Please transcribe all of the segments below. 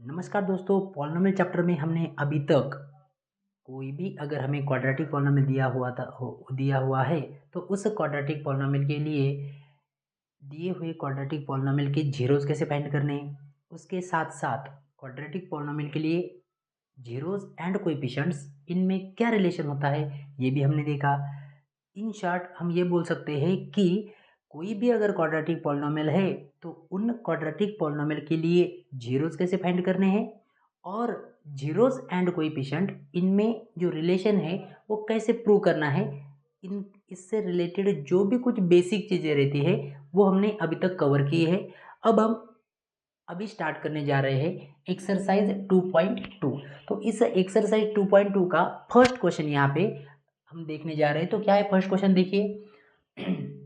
नमस्कार दोस्तों, polynomial chapter में हमने अभी तक कोई भी अगर हमें क्वाड्रेटिक पॉलिनोमियल दिया हुआ है तो उस क्वाड्रेटिक पॉलिनोमियल के लिए दिए हुए क्वाड्रेटिक पॉलिनोमियल के जीरोस कैसे फाइंड करने हैं, उसके साथ साथ क्वाड्रेटिक पॉलिनोमियल के लिए जीरोस एंड कोएफिशिएंट्स इनमें क्या रिलेशन होता है ये भी हमने देखा। इन शॉर्ट हम ये बोल सकते हैं कि कोई भी अगर क्वाड्रेटिक पॉलिनोमियल है तो उन क्वाड्रेटिक पॉलिनोमियल के लिए जीरोस कैसे फाइंड करने हैं और जीरोस एंड कोएफिशिएंट इनमें जो रिलेशन है वो कैसे प्रूव करना है। इन इससे रिलेटेड जो भी कुछ बेसिक चीज़ें रहती है वो हमने अभी तक कवर की है। अब हम अभी स्टार्ट करने जा रहे हैं एक्सरसाइज 2.2। तो इस एक्सरसाइज 2.2 का फर्स्ट क्वेश्चन यहाँ पे हम देखने जा रहे हैं। तो क्या है फर्स्ट क्वेश्चन, देखिए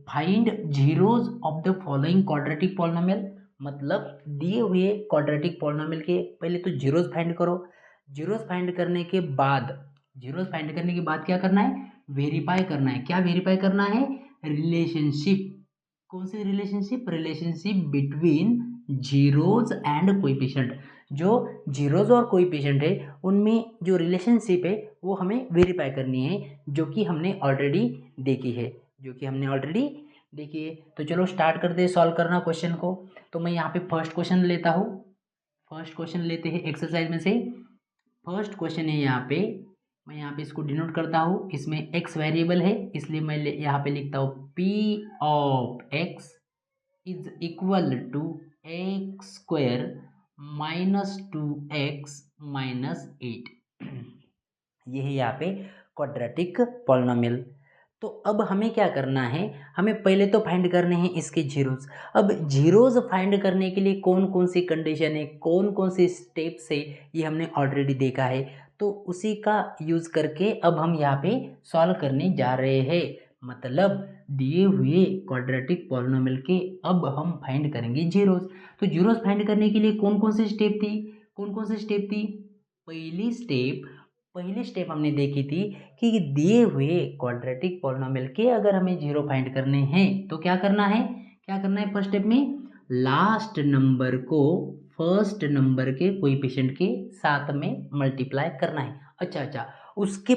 find zeros of the following quadratic polynomial. मतलब दिए हुए क्वाड्रेटिक पॉलिनोमियल के पहले तो जीरोस फाइंड करो। जीरोस फाइंड करने के बाद क्या करना है, वेरीफाई करना है। क्या वेरीफाई करना है, रिलेशनशिप। कौन सी relationship, relationship between zeros and coefficient. जो जीरोस और कोएफिशिएंट है उनमें जो रिलेशनशिप है वो हमें वेरीफाई करनी है, जो कि हमने ऑलरेडी देखी है। तो चलो स्टार्ट करते हैं सॉल्व करना क्वेश्चन को। तो मैं यहाँ पे फर्स्ट क्वेश्चन लेता हूँ। फर्स्ट क्वेश्चन लेते हैं एक्सरसाइज में से। फर्स्ट क्वेश्चन है यहाँ पे, मैं यहाँ पे इसको डिनोट करता हूँ। इसमें एक्स वेरिएबल है इसलिए मैं यहाँ पे लिखता हूँ P of x is equal to X square minus 2x-8। ये है यहाँ पे क्वाड्रेटिक पॉलिनोमियल। तो अब हमें क्या करना है, हमें पहले तो फाइंड करने हैं इसके जीरोस। अब जीरोस फाइंड करने के लिए कौन कौन सी कंडीशन है, कौन कौन से स्टेप्स है, ये हमने ऑलरेडी देखा है। तो उसी का यूज़ करके अब हम यहाँ पे सॉल्व करने जा रहे हैं। मतलब दिए हुए क्वाड्रेटिक पॉलिनोमियल के अब हम फाइंड करेंगे जीरोस। तो जीरोस फाइंड करने के लिए कौन कौन से स्टेप थी। पहली स्टेप हमने देखी थी कि दिए हुए क्वाड्रेटिक पॉलिनोमियल के अगर हमें जीरो फाइंड करने हैं तो क्या करना है फर्स्ट स्टेप में लास्ट नंबर को फर्स्ट नंबर के कोएफिशिएंट के साथ में मल्टीप्लाई करना है। अच्छा, उसके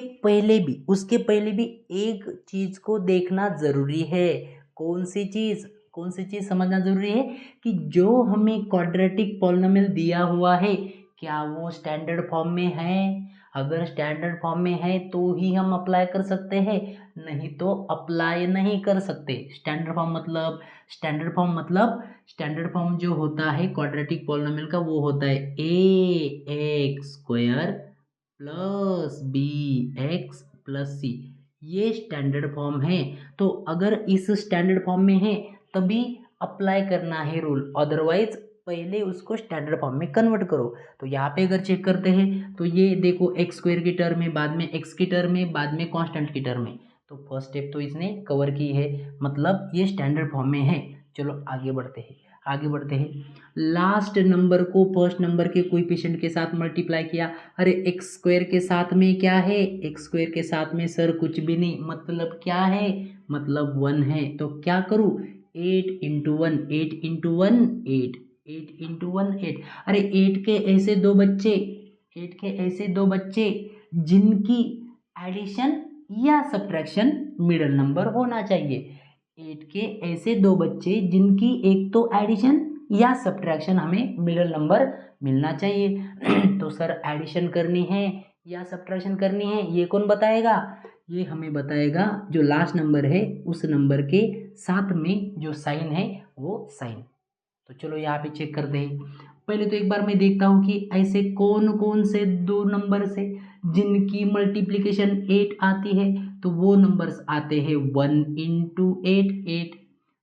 पहले भी एक चीज को देखना जरूरी है। कौन सी चीज समझना जरूरी है कि जो हमें क्वाड्रेटिक पॉलिनोमियल दिया हुआ है क्या वो स्टैंडर्ड फॉर्म में है। अगर स्टैंडर्ड फॉर्म में है तो ही हम अप्लाई कर सकते हैं, नहीं तो अप्लाई नहीं कर सकते। स्टैंडर्ड फॉर्म जो होता है क्वाड्रेटिक पॉलिनोमियल का वो होता है A X square plus B X plus C. ये स्टैंडर्ड फॉर्म है। तो अगर इस स्टैंडर्ड फॉर्म में है तभी अप्लाई करना है रूल, अदरवाइज पहले उसको स्टैंडर्ड फॉर्म में कन्वर्ट करो। तो यहाँ पे अगर चेक करते हैं तो ये देखो एक्स स्क्वायर की टर्म में, बाद में एक्स की टर्म में, बाद में कांस्टेंट की टर्म में। तो फर्स्ट स्टेप तो इसने कवर की है, मतलब ये स्टैंडर्ड फॉर्म में है। चलो आगे बढ़ते हैं। लास्ट नंबर को फर्स्ट नंबर के कोएफिशिएंट के साथ मल्टीप्लाई किया। अरे एक्स स्क्वायर के साथ में क्या है, एक्स स्क्वायर के साथ में सर कुछ भी नहीं, मतलब क्या है, मतलब 1 है। तो क्या करूँ, 8 इंटू वन 8। अरे 8 के ऐसे दो बच्चे जिनकी एडिशन या सब्ट्रैक्शन मिडल नंबर होना चाहिए। 8 के ऐसे दो बच्चे जिनकी एक तो एडिशन या सब्ट्रैक्शन हमें मिडल नंबर मिलना चाहिए। तो सर एडिशन करनी है या सब्ट्रैक्शन करनी है ये कौन बताएगा, ये हमें बताएगा जो लास्ट नंबर है उस नंबर के साथ में जो साइन है वो साइन। तो चलो यहाँ पे चेक करते हैं। पहले तो एक बार मैं देखता हूँ कि ऐसे कौन कौन से दो नंबर्स है जिनकी मल्टीप्लिकेशन 8 आती है। तो वो नंबर्स आते हैं 1 इंटू 8।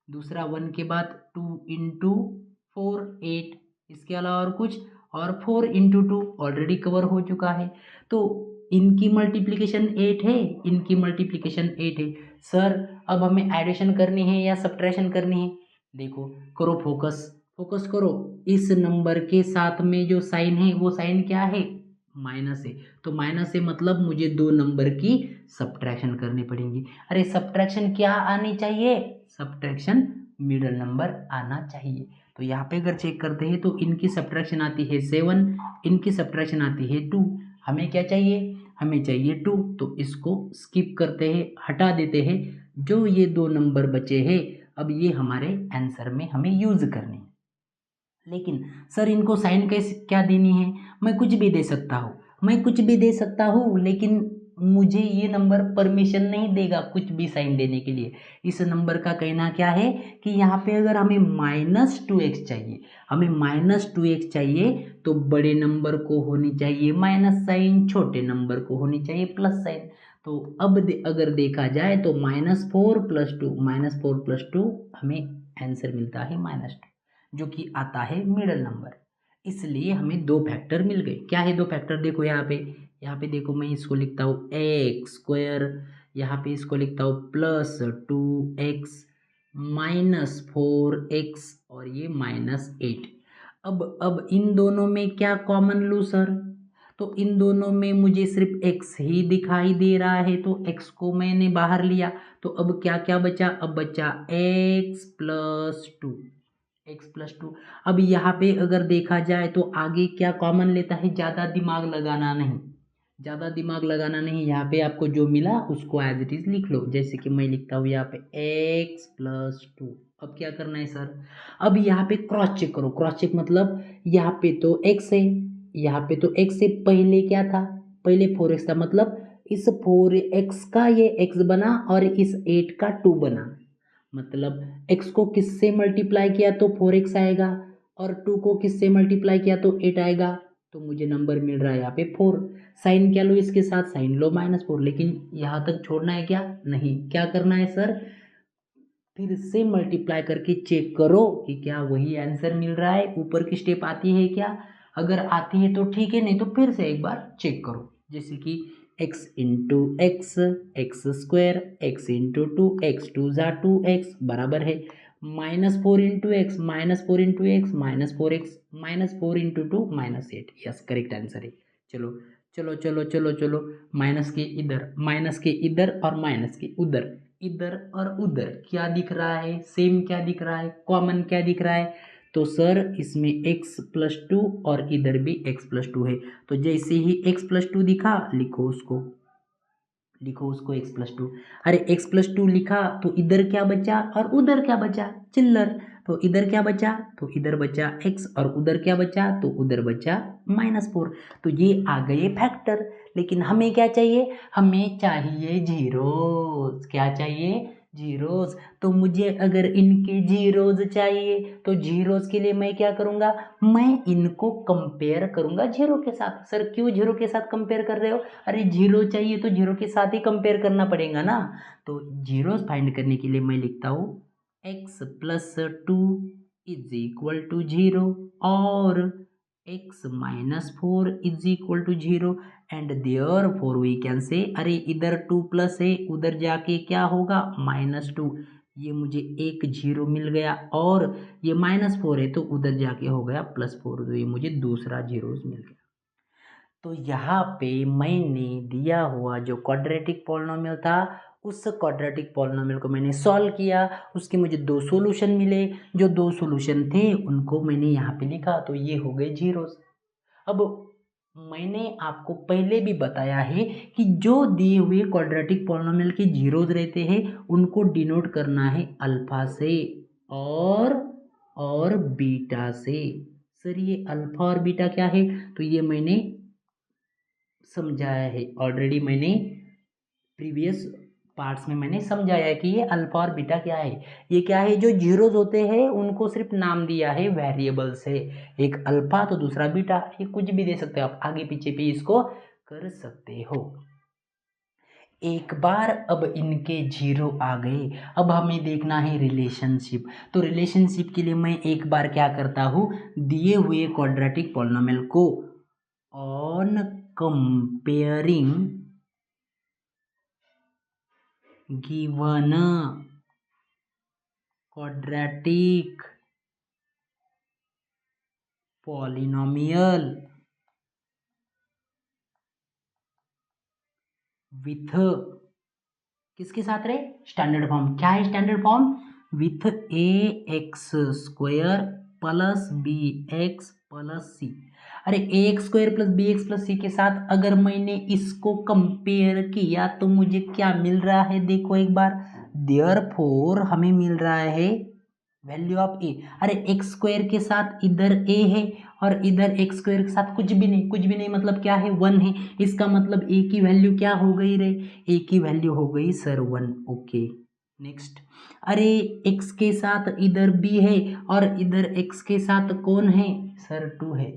दूसरा 1 के बाद 2 इंटू 4 8। इसके अलावा और कुछ, और 4 इंटू 2 ऑलरेडी कवर हो चुका है। तो इनकी मल्टीप्लिकेशन 8 है। सर अब हमें एडिशन करनी है या सब्ट्रैक्शन करनी है। देखो करो फोकस करो, इस नंबर के साथ में जो साइन है वो साइन क्या है, माइनस है। तो माइनस है मतलब मुझे दो नंबर की सब्ट्रैक्शन करनी पड़ेगी। अरे सब्ट्रैक्शन क्या आनी चाहिए, सब्ट्रैक्शन मिडल नंबर आना चाहिए। तो यहाँ पे अगर चेक करते हैं तो इनकी सब्ट्रैक्शन आती है 7, इनकी सब्ट्रैक्शन आती है 2। हमें क्या चाहिए? हमें चाहिए 2। तो इसको स्किप करते हैं, हटा देते हैं। जो ये 2 नंबर बचे हैं, अब ये हमारे आंसर में हमें यूज़ करने हैं। लेकिन सर इनको साइन कैसे क्या देनी है? मैं कुछ भी दे सकता हूँ, मैं कुछ भी दे सकता हूँ, लेकिन मुझे ये नंबर परमिशन नहीं देगा कुछ भी साइन देने के लिए। इस नंबर का कहना क्या है कि यहाँ पे अगर हमें -2x चाहिए, हमें -2x चाहिए, तो बड़े नंबर को होनी चाहिए माइनस साइन, छोटे नंबर को होनी चाहिए प्लस साइन। तो अब अगर देखा जाए तो -4 + 2, -4 + 2 हमें आंसर मिलता है -2, जो कि आता है मिडल नंबर। इसलिए हमें 2 फैक्टर मिल गए। क्या है 2 फैक्टर? देखो यहाँ पे देखो, मैं इसको लिखता हूँ x², यहाँ पे इसको लिखता हूँ +2x -4x और ये -8। अब इन दोनों में क्या कॉमन लूँ सर? तो इन दोनों में मुझे सिर्फ x ही दिखाई दे रहा है, तो x को मैंने बाहर लिया। तो अब क्या क्या बचा? अब बचा x+2। अब यहाँ पे अगर देखा जाए तो आगे क्या कॉमन लेता है? ज़्यादा दिमाग लगाना नहीं, ज़्यादा दिमाग लगाना नहीं। यहाँ पे आपको जो मिला उसको एज इट इज़ लिख लो। जैसे कि मैं लिखता हूँ यहाँ पे x+2। अब क्या करना है सर? अब यहाँ पे क्रॉस चेक करो। क्रॉस चेक मतलब यहाँ पे तो x है, यहाँ पे तो x से पहले क्या था? पहले 4x था, मतलब इस 4x का ये x बना और इस 8 का 2 बना। मतलब x को किससे मल्टीप्लाई किया तो 4x आएगा, और 2 को किससे मल्टीप्लाई किया तो 8 आएगा। तो मुझे नंबर मिल रहा है यहाँ पे 4। साइन क्या लो इसके साथ? साइन लो -4। लेकिन यहाँ तक छोड़ना है क्या? नहीं। क्या करना है सर? फिर से मल्टीप्लाई करके चेक करो कि क्या वही आंसर मिल रहा है, ऊपर की स्टेप आती है क्या? अगर आती है तो ठीक है, नहीं तो फिर से एक बार चेक करो। जैसे कि x into x, x² x into 2, x2 ज़ा 2x बराबर है -4 into x, -4 into x, -4x, -4 into 2 -8। Yes, correct answer है। चलो चलो चलो चलो चलो, माइनस के इधर, माइनस के इधर और माइनस के उधर, इधर और उधर क्या दिख रहा है? सेम क्या दिख रहा है? कॉमन क्या दिख रहा है? तो सर इसमें x+2 और इधर भी x+2 है। तो जैसे ही x+2 दिखा, लिखो उसको, लिखो उसको x+2। अरे x+2 लिखा तो इधर क्या बचा और उधर क्या बचा? चिल्लर। तो इधर क्या बचा? तो इधर बचा x, और उधर क्या बचा? तो उधर बचा -4। तो ये आ गए फैक्टर। लेकिन हमें क्या चाहिए? हमें चाहिए जीरोस। क्या चाहिए? जीरोस। तो मुझे अगर इनके जीरोस चाहिए तो जीरोस के लिए मैं क्या करूँगा? मैं इनको कंपेयर करूँगा जीरो के साथ। सर क्यों जीरो के साथ कंपेयर कर रहे हो? अरे जीरो चाहिए तो जीरो के साथ ही कंपेयर करना पड़ेगा ना। तो जीरोस फाइंड करने के लिए मैं लिखता हूँ x+2 इज इक्वल टू 0 और x-4 is equal to 0, and therefore we can say, अरे इधर 2 प्लस है, उधर जाके क्या होगा? -2। ये मुझे एक 0 मिल गया, और ये -4 है तो उधर जाके हो गया +4, तो ये मुझे दूसरा जीरोस मिल गया। तो यहाँ पे मैंने दिया हुआ जो क्वाड्रेटिक पॉलिनोमियल था, उस क्वाड्रेटिक पॉलिनोमियल को मैंने सॉल्व किया। उसके मुझे 2 सॉल्यूशन मिले। जो 2 सॉल्यूशन थे उनको मैंने यहाँ पे लिखा, तो ये हो गए जीरोस। अब मैंने आपको पहले भी बताया है कि जो दिए हुए क्वाड्रेटिक पॉलिनोमियल के जीरोस रहते हैं उनको डिनोट करना है अल्फा से और बीटा से। सर ये अल्फा और बीटा क्या है? तो ये मैंने समझाया है ऑलरेडी, मैंने प्रीवियस पार्ट्स में मैंने समझाया है कि ये अल्फा और बीटा क्या है। ये क्या है? जो जीरोस होते हैं उनको सिर्फ नाम दिया है वेरिएबल से, एक अल्फा तो दूसरा बीटा। ये कुछ भी दे सकते हो आप, आगे पीछे भी इसको कर सकते हो। एक बार अब इनके जीरो आ गए, अब हमें देखना है रिलेशनशिप। तो रिलेशनशिप के लिए मैं एक बार क्या करता हूँ, दिए हुए क्वाड्रेटिक पॉलिनोमियल को on comparing given quadratic polynomial with किसके साथ रहे? Standard form. क्या है standard form? With A X square plus B X plus C. अरे A X square plus B X plus C के साथ अगर मैंने इसको कंपेयर किया तो मुझे क्या मिल रहा है, देखो एक बार। देयरफॉर हमें मिल रहा है वैल्यू ऑफ ए। अरे एक्स स्क्वायर के साथ इधर ए है और इधर एक्स स्क्वायर के साथ कुछ भी नहीं, कुछ भी नहीं मतलब क्या है, 1 है। इसका मतलब ए की वैल्यू क्या हो गई रे, ए की वैल्यू हो गई सर 1। Okay next. अरे एक्स के साथ इधर बी है और इधर एक्स के साथ कौन है सर, 2 है।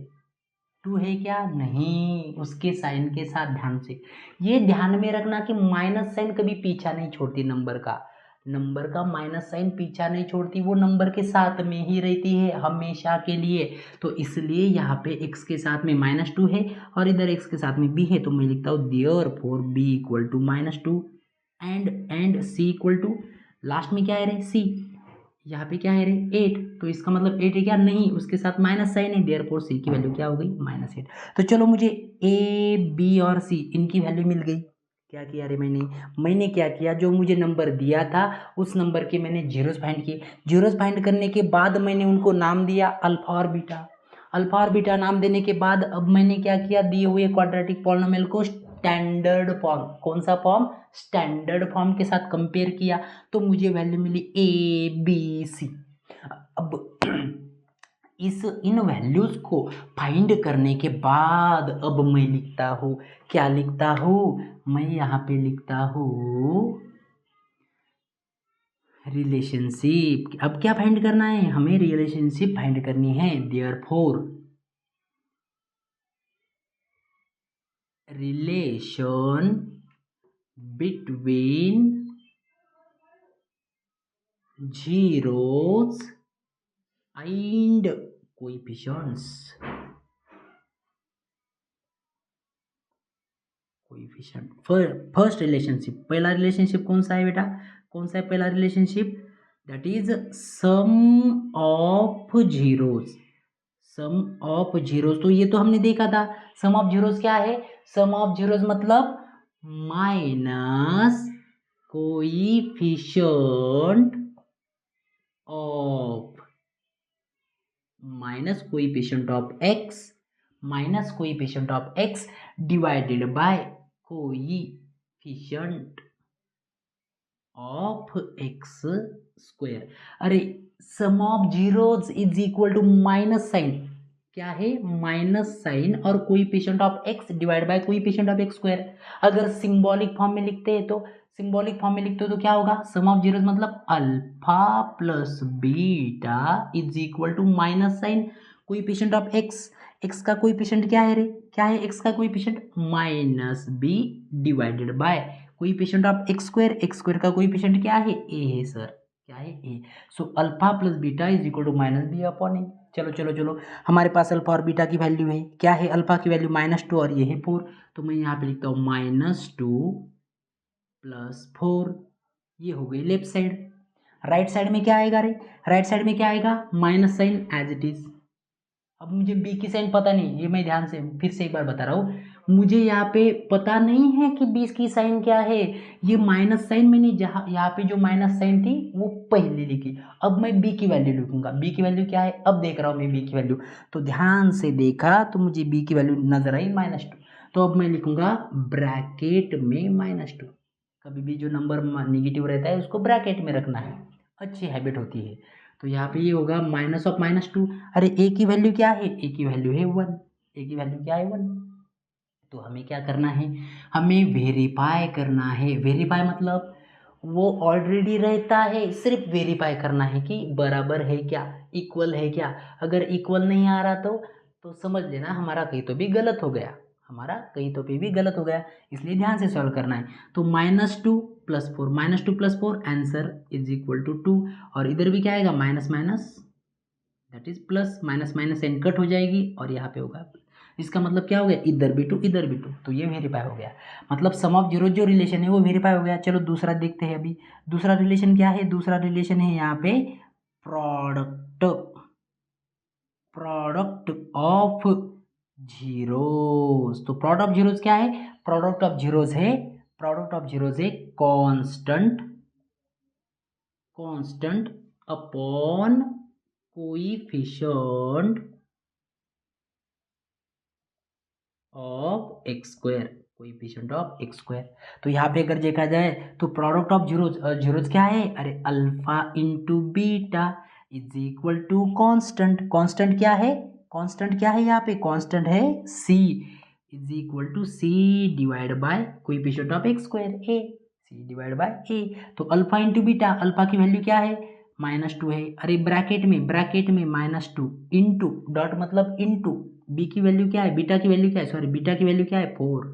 2 है क्या, नहीं, उसके साइन के साथ ध्यान से ये ध्यान में रखना कि माइनस साइन कभी पीछा नहीं छोड़ती नंबर का। नंबर का माइनस साइन पीछा नहीं छोड़ती, वो नंबर के साथ में ही रहती है हमेशा के लिए। तो इसलिए यहाँ पे x के साथ में -2 है और इधर x के साथ में b है, तो मैं लिखता हूँ therefore b equal to -2 and c equal to, last में क्या है रे, c। यहाँ पे क्या है रे 8, तो इसका मतलब 8 है क्या, नहीं, उसके साथ माइनस साइन है, देयरफॉर c की वैल्यू क्या हो गई -8। तो चलो मुझे a b और c इनकी वैल्यू मिल गई। क्या किया रे मैंने क्या किया, जो मुझे नंबर दिया था उस नंबर के मैंने जीरोस फाइंड किए। जीरोस फाइंड करने के बाद मैंने उनको नाम दिया अल्फा और बीटा। अल्फा और बीटा नाम देने के बाद अब मैंने क्या किया, दिए हुए क्वाड्रेटिक पॉलिनोमियल को स्टैंडर्ड फॉर्म, कौन सा फॉर्म, स्टैंडर्ड फॉर्म के साथ कंपेयर किया, तो मुझे value milli A B C. अब इन वैल्यूज को फाइंड करने के बाद अब मैं लिखता हूँ, क्या लिखता हूँ, मैं यहाँ पे लिखता हूँ रिलेशनशिप। अब क्या फाइंड करना है, हमें रिलेशनशिप फाइंड करनी है। Therefore relation between zeros and coefficients। First relationship, पहला रिलेशनशिप कौन सा है बेटा, कौन सा है पहला relationship, that is sum of zeros. Sum of zeros, तो ये तो हमने देखा था। सम ऑफ जीरोस क्या है, सम ऑफ जीरोस मतलब minus coefficient of x minus coefficient of x divided by coefficient of x square. अरे sum of zeros is equal to minus sign, क्या है, माइनस साइन और coefficient of x divide by coefficient of x square. अगर symbolic form में लिखते हैं तो क्या होगा, सम ऑफ जीरोस मतलब alpha plus beta is equal to minus sign coefficient of x का कोएफिशिएंट क्या है रे, क्या है x का coefficient -b divided by coefficient of x square का कोएफिशिएंट क्या है, a है सर, क्या है a। So alpha plus beta is equal to -b upon a। चलो हमारे पास अल्फा और बीटा की वैल्यू है, क्या है, अल्फा की वैल्यू -2 और ये है 4, तो मैं यहाँ पे लिखता हूँ -2 + 4, ये हो गई लेफ्ट साइड। राइट साइड में क्या आएगा रे, राइट साइड में क्या आएगा, minus sign as it is. अब मुझे बी की साइन पता नहीं, ये मैं ध्यान से फिर से एक बार बता रहा हूँ, मुझे यहाँ पे पता नहीं है कि बी की साइन क्या है। ये माइनस साइन मैंने जहाँ यहाँ पे जो माइनस साइन थी वो पहले लिखी, अब मैं बी की वैल्यू लिखूंगा। बी की वैल्यू क्या है, अब देख रहा हूँ मैं बी की वैल्यू, तो ध्यान से देखा तो मुझे बी की वैल्यू नजर आई -2, तो अब मैं लिखूंगा ब्रैकेट में -2। कभी भी जो नंबर निगेटिव रहता है उसको ब्रैकेट में रखना है, अच्छी हैबिट होती है। तो यहाँ पे ये होगा -2। अरे ए की वैल्यू क्या है, ए की वैल्यू है 1, ए की वैल्यू क्या है 1। तो हमें क्या करना है, हमें वेरीफाई करना है। वेरीफाई मतलब वो ऑलरेडी रहता है, सिर्फ वेरीफाई करना है कि बराबर है क्या, इक्वल है क्या। अगर इक्वल नहीं आ रहा तो समझ लेना हमारा कहीं तो भी गलत हो गया, हमारा कहीं तो भी गलत हो गया, इसलिए ध्यान से सॉल्व करना है। तो -2 + 4, -2 + 4 आंसर इज इक्वल टू 2, और इधर भी क्या आएगा, minus minus that is plus, minus minus एन कट हो जाएगी और यहाँ पे होगा, इसका मतलब क्या हो गया, इधर भी 2 इधर भी 2, तो ये वेरीफाई हो गया। मतलब सम ऑफ जीरो जो रिलेशन है वो वेरीफाई हो गया। चलो दूसरा देखते हैं। अभी दूसरा रिलेशन क्या है, दूसरा रिलेशन है यहाँ पे प्रोडक्ट ऑफ जीरोस। तो प्रोडक्ट ऑफ जीरोस क्या है, प्रोडक्ट ऑफ जीरोस है constant upon coefficient of x square, coefficient of x square. तो यहाँ पे अगर देखा जाए तो प्रोडक्ट ऑफ जीरोज, जीरोज क्या है, अरे alpha into beta is equal to constant. Constant क्या है, कांस्टेंट क्या है यहाँ पे, कांस्टेंट है C is equal to C divide by coefficient of x square A, C divide by A. तो अल्फा इंटू बीटा, अल्फा की वैल्यू क्या है, -2 है, अरे ब्रैकेट में -2 इंटू डॉट मतलब इंटू बी की वैल्यू क्या है, बीटा की वैल्यू क्या है, सॉरी बीटा की वैल्यू क्या है 4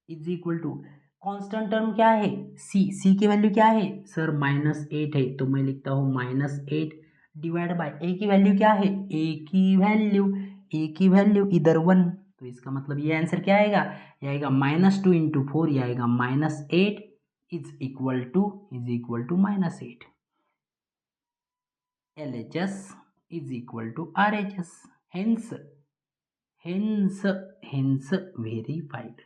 is equal to constant term क्या है सी की वैल्यू क्या है सर -8 है, तो मैं लिखता हूँ -8 डिवाइड बाय ए की वैल्यू क्या है, ए की वैल्यू इधर 1, तो इसका मतलब ये आंसर क्या आएगा, ये आएगा -2 इंटू 4, ये आएगा -8 is equal to -8। LHS is equal to RHS, hence verified।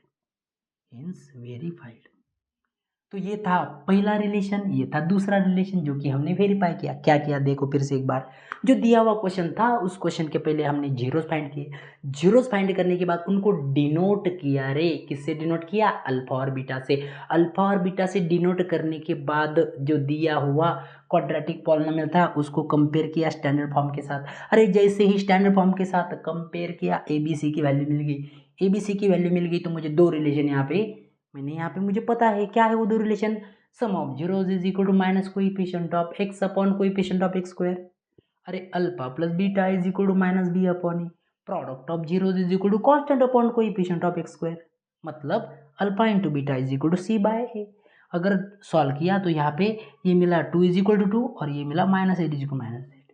तो ये था पहला रिलेशन, ये था दूसरा रिलेशन जो कि हमने वेरीफाई किया। क्या किया देखो फिर से एक बार, जो दिया हुआ क्वेश्चन था उस क्वेश्चन के पहले हमने जीरोस फाइंड किए, जीरोस फाइंड करने के बाद उनको डिनोट किया, रे किससे डिनोट किया, अल्फा और बीटा से। अल्फा और बीटा से डिनोट करने के बाद जो दिया हुआ क्वाड्रेटिक पॉलिनोमियल था उसको कंपेयर किया स्टैंडर्ड फॉर्म के साथ। अरे जैसे ही स्टैंडर्ड फॉर्म के साथ कंपेयर किया ABC की वैल्यू मिल गई, ABC की वैल्यू मिल गई तो मुझे दो रिलेशन यहाँ पे मैंने यहाँ पे मुझे पता है क्या है वो दो relation, sum of zeros is equal to minus coefficient of X upon coefficient of x square, अरे alpha plus beta is equal to minus B upon A, product of zeros is equal to constant upon coefficient of x square, मतलब alpha into beta is equal to C by A. अगर solve किया तो यहाँ पे ये मिला 2 is equal to 2 और ये मिला -8 इज इक्वल -8,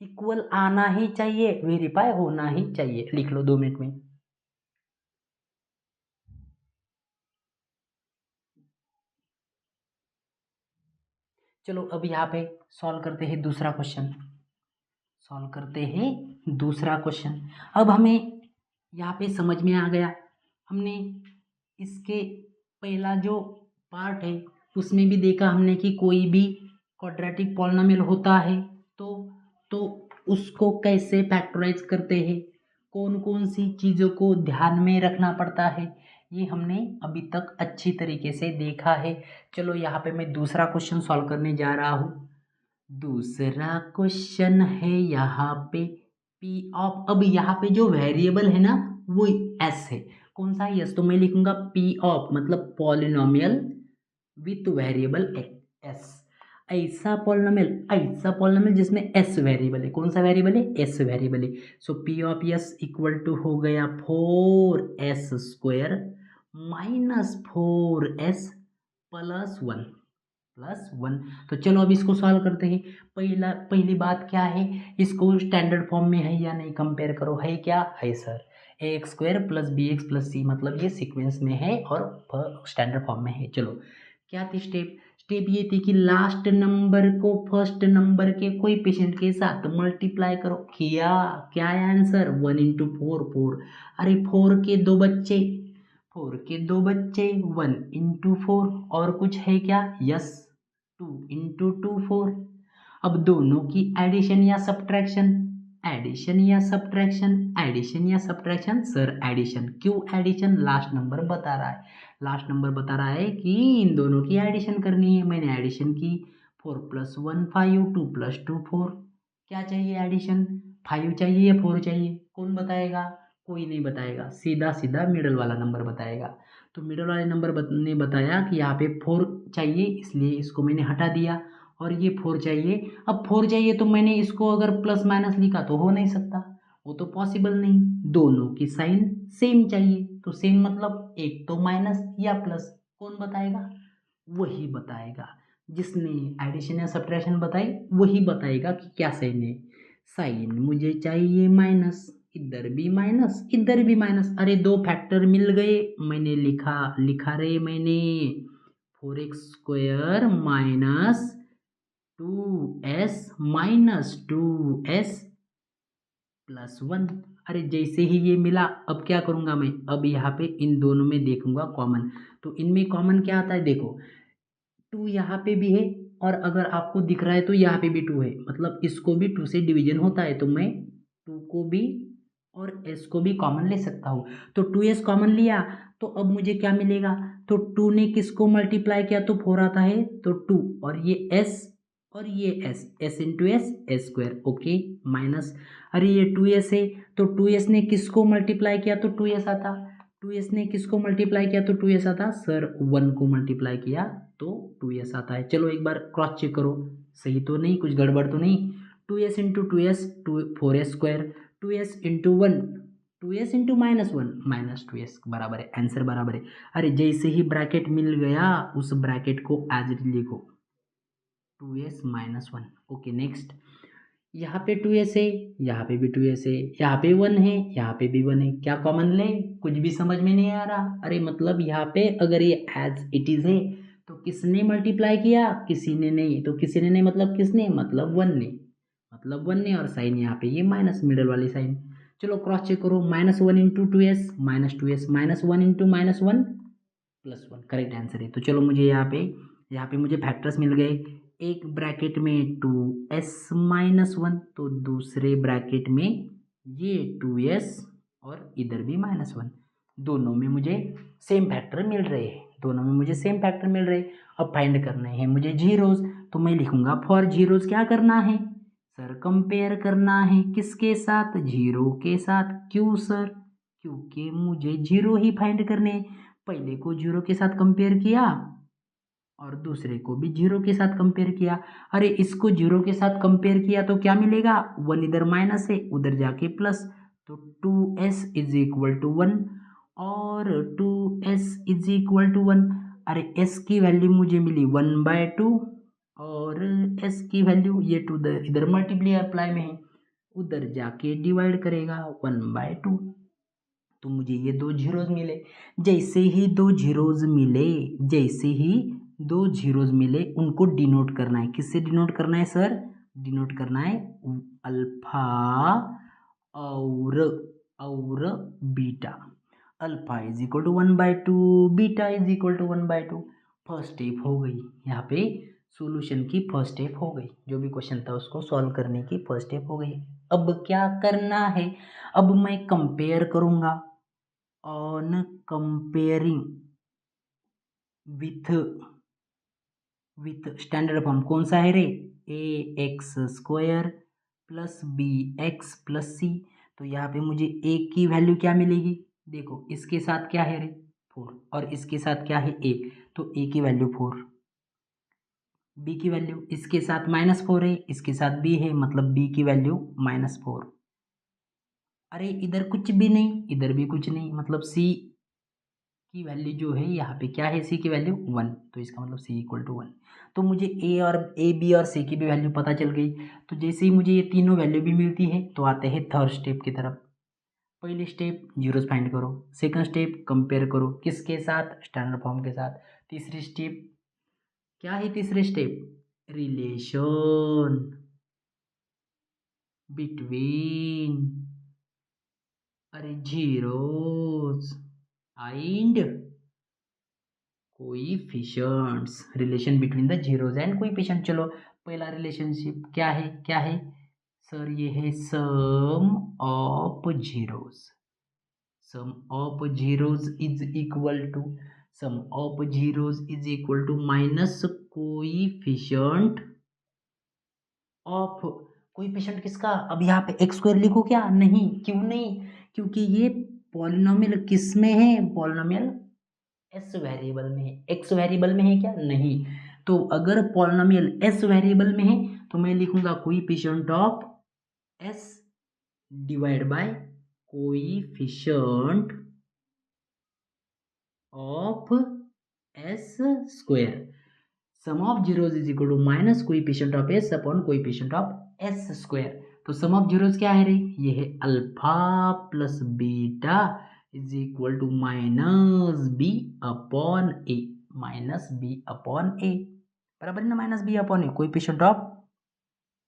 इक्वल आना ही चाहिए, वेरीफाई होना ही चाहिए, लिख लो 2 मिनट में। चलो अब यहाँ पे सॉल्व करते हैं दूसरा क्वेश्चन, सॉल्व करते हैं दूसरा क्वेश्चन। अब हमें यहाँ पे समझ में आ गया, हमने इसके पहला जो पार्ट है उसमें भी देखा हमने कि कोई भी क्वाड्रेटिक पॉलिनोमियल होता है तो उसको कैसे फैक्टराइज करते हैं, कौन कौन सी चीज़ों को ध्यान में रखना पड़ता है, ये हमने अभी तक अच्छी तरीके से देखा है। चलो यहाँ पे मैं दूसरा क्वेश्चन सॉल्व करने जा रहा हूँ। दूसरा क्वेश्चन है यहाँ पे पी ऑफ, अब यहाँ पे जो वेरिएबल है ना वो एस है, कौन सा है एस, तो मैं लिखूंगा पी ऑफ मतलब पॉलिनोमियल विथ वेरिएबल एस, ऐसा पॉलिनोमियल जिसमें एस वेरिएबल है, कौन सा वेरिएबल है, एस वेरिएबल है। So P of S equal to हो गया 4s स्क्वायर -4s +1। तो चलो अब इसको सॉल्व करते हैं। पहली बात क्या है, इसको स्टैंडर्ड फॉर्म में है या नहीं कंपेयर करो, है क्या है सर, ax² + bx + c, मतलब ये सीक्वेंस में है और स्टैंडर्ड फॉर्म में है। चलो क्या थी स्टेप ये थी कि लास्ट नंबर को फर्स्ट नंबर के कोएफिशिएंट के साथ मल्टीप्लाई करो, किया क्या है आंसर 1 × 4 4, अरे 4 के दो बच्चे 1 × 4 और कुछ है क्या, यस 2 × 2 4। अब दोनों की एडिशन या सब्ट्रैक्शन सर एडिशन, क्यों एडिशन, लास्ट नंबर बता रहा है कि इन दोनों की एडिशन करनी है, मैंने एडिशन की 4 + 1 5 2 + 2 4, क्या चाहिए एडिशन, 5 चाहिए या 4 चाहिए, कौन बताएगा, कोई नहीं बताएगा, सीधा मिडल वाला नंबर बताएगा। तो मिडल वाले नंबर ने बताया कि यहाँ पे 4 चाहिए, इसलिए इसको मैंने हटा दिया, और ये 4 चाहिए। अब 4 चाहिए तो मैंने इसको अगर प्लस माइनस लिखा तो हो नहीं सकता, वो तो पॉसिबल नहीं, दोनों की साइन सेम चाहिए, तो सेम मतलब एक तो माइनस या प्लस, कौन बताएगा, वही बताएगा जिसने एडिशन या सब्ट्रैक्शन बताई, वही बताएगा कि क्या साइन है। साइन मुझे चाहिए माइनस, इधर भी माइनस इधर भी माइनस, अरे दो फैक्टर मिल गए, मैंने लिखा रे मैंने 4x² -2s +1। अरे जैसे ही ये मिला अब क्या करूँगा मैं, अब यहाँ पे इन दोनों में देखूंगा कॉमन, तो इनमें कॉमन क्या आता है देखो, 2 यहाँ पे भी है और अगर आपको दिख रहा है तो यहाँ पे भी 2 है, मतलब इसको भी 2 से डिवीजन होता है, तो मैं 2 को भी और s को भी कॉमन ले सकता हूँ। तो 2s कॉमन लिया तो अब मुझे क्या मिलेगा, तो 2 ने किसको मल्टीप्लाई किया तो 4 आता है, तो 2 और ये s और ये s into S square, okay, minus, अरे ये 2s है तो 2s ने किसको मल्टीप्लाई किया तो 2s आता, 2s ने किसको मल्टीप्लाई किया तो 2s आता, सर 1 को मल्टीप्लाई किया तो 2s आता है। चलो एक बार क्रॉस चेक करो, सही तो नहीं, कुछ गड़बड़ तो नहीं। 2s into 2s 4s square, 2s into 1 2s into -1 -2s बराबर है, आंसर बराबर है। अरे जैसे ही ब्रैकेट मिल गया उस ब्रैकेट को एज इट लिखो 2s -1, ओके नेक्स्ट। यहाँ पे 2s है, यहाँ पे भी 2s है, यहाँ पे 1 है, यहाँ पे भी 1 है, क्या कॉमन ले, कुछ भी समझ में नहीं आ रहा। अरे मतलब यहाँ पे अगर ये एज इट इज है तो किसने मल्टीप्लाई किया, किसी ने नहीं, तो किसी ने नहीं मतलब किसने, मतलब 1 ने, मतलब 1 ने, और साइन यहाँ पे ये माइनस मिडल वाली साइन। चलो क्रॉस चेक करो, -1 into 2s -2s -1 into -1 +1 correct answer है। तो चलो मुझे यहाँ पे मुझे फैक्टर्स मिल गए, एक ब्रैकेट में 2s -1 तो दूसरे ब्रैकेट में ये 2s और इधर भी -1, दोनों में मुझे सेम फैक्टर मिल रहे हैं, दोनों में मुझे सेम फैक्टर मिल रहे हैं। अब फाइंड करने हैं मुझे जीरोस, तो मैं लिखूंगा फॉर जीरोस क्या करना है सर, कंपेयर करना है किसके साथ, जीरो के साथ। क्यों सर, क्योंकि मुझे जीरो ही फाइंड करने हैं। पहले को जीरो के साथ कंपेयर किया और दूसरे को भी जीरो के साथ कंपेयर किया। अरे इसको जीरो के साथ कंपेयर किया तो क्या मिलेगा, 1 इधर माइनस है उधर जाके प्लस, तो 2s इज इक्वल टू 1 और 2s इज इक्वल टू 1। अरे s की वैल्यू मुझे मिली 1/2 और s की वैल्यू ये टू इधर मल्टीप्लाई में है, उधर जाके डिवाइड करेगा 1/2, तो मुझे ये 2 जीरोज मिले। जैसे ही 2 जीरोज मिले, जैसे ही 2 जीरोज मिले उनको डिनोट करना है, किससे डिनोट करना है सर, डिनोट करना है अल्फा और beta. Alpha is equal to 1/2, beta is equal to 1/2। First step हो गई, यहाँ पे सॉल्यूशन की फर्स्ट स्टेप हो गई, जो भी क्वेश्चन था उसको सॉल्व करने की फर्स्ट स्टेप हो गई। अब क्या करना है, अब मैं कंपेयर करूंगा, on comparing with standard form कौन सा है रे, ax² प्लस bx+c। तो यहाँ पे मुझे a की वैल्यू क्या मिलेगी, देखो इसके साथ क्या है रे 4 और इसके साथ क्या है 1, तो a की वैल्यू 4, b की वैल्यू इसके साथ -4 है, इसके साथ b है, मतलब b की वैल्यू -4। अरे इधर कुछ भी नहीं, इधर भी कुछ नहीं, मतलब c की वैल्यू जो है यहाँ पे क्या है, सी की वैल्यू 1, तो इसका मतलब सी इक्वल टू 1। तो मुझे ए बी और सी की भी वैल्यू पता चल गई। तो जैसे ही मुझे ये तीनों वैल्यू भी मिलती है तो आते हैं थर्ड स्टेप की तरफ। पहली स्टेप जीरोस फाइंड करो, सेकंड स्टेप कंपेयर करो किसके साथ, स्टैंडर्ड फॉर्म के साथ। तीसरी स्टेप क्या है, तीसरी स्टेप रिलेशन बिटवीन अरे zeros and coefficients, relation between the zeros and coefficient. चलो पहला रिलेशनशिप क्या है, क्या है सर, ये है sum of zeros, sum of zeros is equal to, sum of zeros is equal to minus coefficient of, coefficient किसका, अब यहाँ पे x² लिखो क्या, नहीं, क्यों नहीं, क्योंकि ये पॉलिनोमियल किस में है, पॉलिनोमियल एस वेरिएबल में है, एक्स वेरिएबल में है क्या, नहीं। तो अगर पॉलिनोमियल एस वेरिएबल में है तो मैं लिखूंगा coefficient of S divide by coefficient of S square. Sum of zeros is equal to minus coefficient of S upon coefficient of S square. तो सम ऑफ जीरोज क्या है रे, ये है alpha plus beta is equal to minus B upon A, minus B upon A बराबर है ना, minus B upon A. Coefficient of